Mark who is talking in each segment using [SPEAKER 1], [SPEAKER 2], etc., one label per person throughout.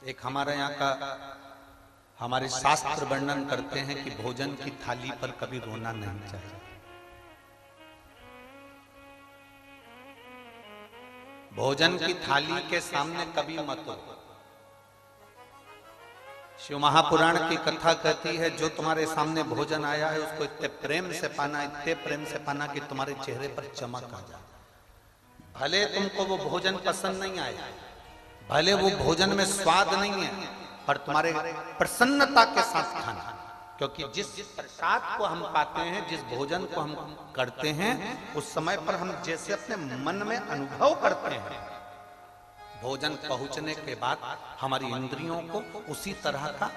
[SPEAKER 1] एक हमारे यहाँ का हमारे शास्त्र वर्णन करते हैं कि भोजन की थाली पर कभी रोना नहीं चाहिए। भोजन की थाली के सामने कभी मत रो। शिव महापुराण की कथा कहती है जो तुम्हारे सामने भोजन आया है उसको इतने प्रेम से पाना, इतने प्रेम से पाना कि तुम्हारे चेहरे पर चमक आ जाए। भले तुमको वो भोजन पसंद नहीं आया, भले वो भोजन में स्वाद नहीं है, पर तुम्हारे प्रसन्नता के साथ खाना, क्योंकि जिस प्रसाद को हम पाते हैं, जिस भोजन को हम करते हैं, उस समय पर हम जैसे अपने मन में अनुभव करते हैं, भोजन पहुंचने के बाद हमारी इंद्रियों को उसी तरह का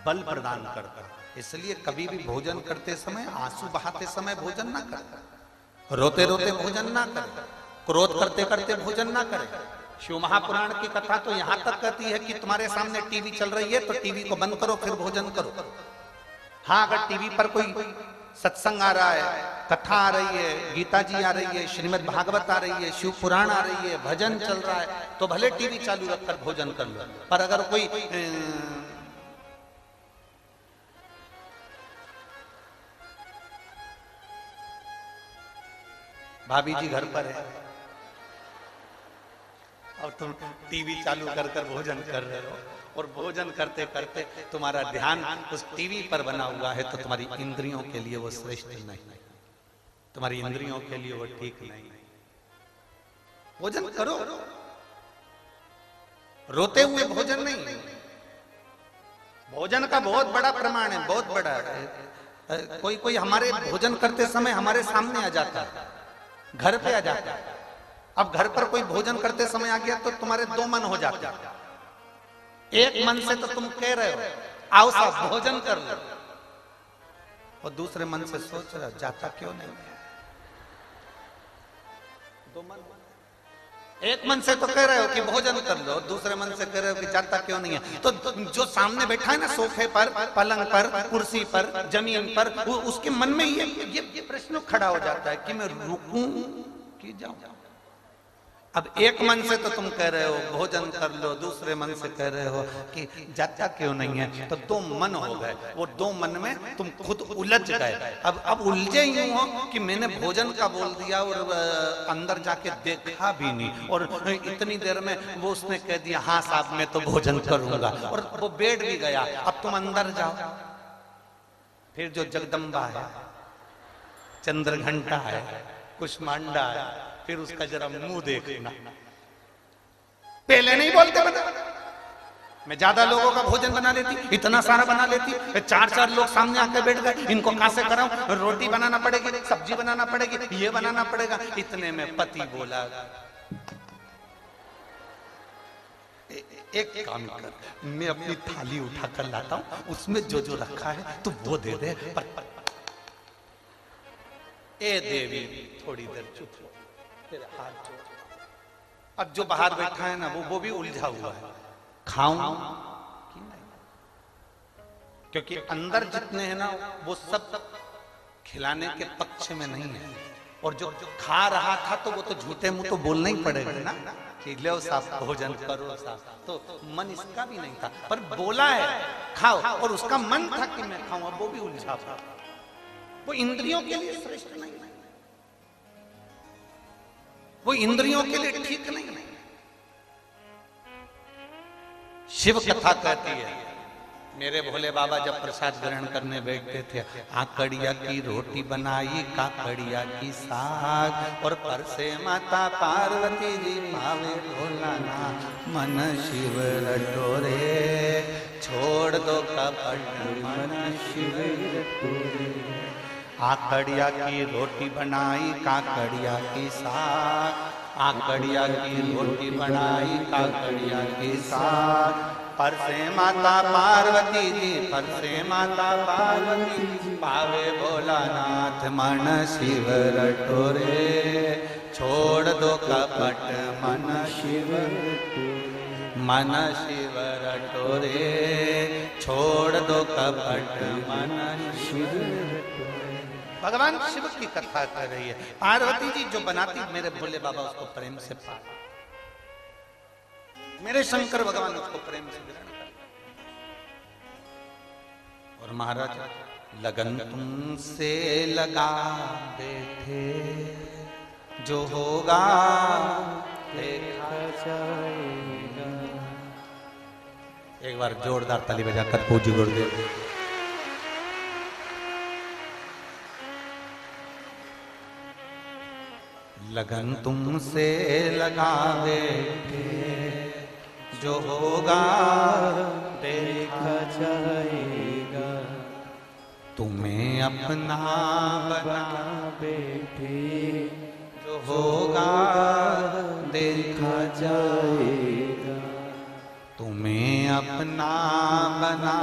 [SPEAKER 1] बल प्रदान करता है। इसलिए कभी भी भोजन करते समय आंसू बहाते समय भोजन ना करें, रोते रोते भोजन ना करें, क्रोध करते करते भोजन ना करें। शिव महापुराण की कथा तो यहां तक कहती है कि तुम्हारे सामने टीवी चल रही है तो टीवी को बंद करो फिर भोजन करो। हाँ, अगर टीवी पर कोई सत्संग आ रहा है, कथा आ रही है, गीता जी आ रही है, श्रीमद् भागवत आ रही है, शिव पुराण आ रही है, भजन चल रहा है, तो भले टीवी चालू रखकर भोजन कर लो। पर अगर कोई भाभी जी घर पर है और तुम टीवी चालू कर कर भोजन कर रहे हो और भोजन करते करते तुम्हारा ध्यान उस टीवी पर बना हुआ है, तो तुम्हारी इंद्रियों के लिए वो श्रेष्ठ नहीं, तुम्हारी इंद्रियों के लिए वो ठीक नहीं। भोजन करो, रोते हुए भोजन नहीं। भोजन का बहुत बड़ा प्रमाण है, बहुत बड़ा है। कोई कोई हमारे भोजन करते समय हमारे सामने आ जाता है, घर पे आ जाता है। अब घर पर कोई भोजन करते समय आ गया तो तुम्हारे दो मन हो जाते हैं। एक मन से तो तुम कह रहे हो आओ साहब भोजन कर लो, और दूसरे मन से सोच रहे हो जाता क्यों नहीं है। दो मन, एक मन से तो कह रहे हो कि भोजन कर लो, दूसरे मन से कह रहे हो कि जाता क्यों नहीं है। तो जो सामने बैठा है ना, सोफे पर, पलंग पर, कुर्सी पर, जमीन पर, उसके मन में ये प्रश्न खड़ा हो जाता है कि मैं रुकूं कि जाऊं। अब एक मन से तो तुम कह रहे हो भोजन कर लो, दूसरे मन से कह रहे हो कि जाता क्यों नहीं है, तो दो मन हो गए। वो दो मन में तुम खुद उलझ गए। अब उलझे यूं हो कि मैंने भोजन का बोल दिया और अंदर जाके देखा भी नहीं, और इतनी देर में वो उसने कह दिया हाँ साहब मैं तो भोजन करूंगा, और वो बैठ भी गया। अब तुम अंदर जाओ, फिर जो जगदम्बा है, चंद्रघंटा है, कुष्मांडा है, फिर उसका जरा मुंह देखना। पहले नहीं बोलते बता, मैं ज्यादा लोगों का भोजन बना लेती, इतना सारा बना लेती, चार चार लोग सामने आकर बैठ गए, इनको कहां से कराऊं, रोटी बनाना पड़ेगी, सब्जी बनाना पड़ेगी, ये बनाना पड़ेगा। इतने में पति बोला एक काम कर, मैं अपनी थाली उठा कर लाता हूं, उसमें जो जो रखा है तो वो दे दे। ए देवी थोड़ी देर चुप हो, तेरे हाथ जोड़। अब जो बाहर बैठा है ना वो भी उलझा हुआ है, खाऊं कि नहीं, क्योंकि अंदर जितने हैं ना वो सब खिलाने के पक्ष में नहीं है। और जो खा रहा था तो वो तो झूठे मुंह तो बोलना ही पड़ेगा ना कि लो साहब भोजन करो साहब, तो मन इसका भी नहीं था, पर बोला है खाओ, और उसका मन था कि मैं खाऊं, अब वो भी उलझा था। वो इंद्रियों के लिए श्रेष्ठ नहीं, वो इंद्रियों के लिए ठीक नहीं। शिव कथा कहती है, मेरे भोले बाबा जब प्रसाद ग्रहण करने बैठते थे, आकड़िया की रोटी बनाई, काकड़िया की साग, और परसे माता पार्वती जी भावे भोलानाथ, मन शिव रटोरे, छोड़ दो कपट मन शिव रटोरे। आकड़िया की रोटी बनाई, काकड़िया की साग, आकड़िया की रोटी बनाई, काकड़िया की साग, परसे माता पार्वती जी, परसे माता पार्वती जी, पावे भोलानाथ मन शिव रटोरे, छोड़ दो कपट मन शिव रटोरे, मन शिव रटोरे, छोड़ दो कपट मन शिव रटोरे। भगवान शिव की कथा कर रही है। पार्वती जी जो बनाती, मेरे भोले बाबा उसको प्रेम से पा, मेरे शंकर भगवान उसको प्रेम से ग्रहण कर। और महाराज लगन तुमसे लगा बैठे, जो होगा देखा जाएगा। एक बार जोरदार ताली बजाकर पूज्य गुरुदेव। लगन तुमसे लगा बैठे, जो होगा देखा जाएगा। तुम्हें अपना बना बैठे, जो होगा देखा जाएगा। तुम्हें अपना बना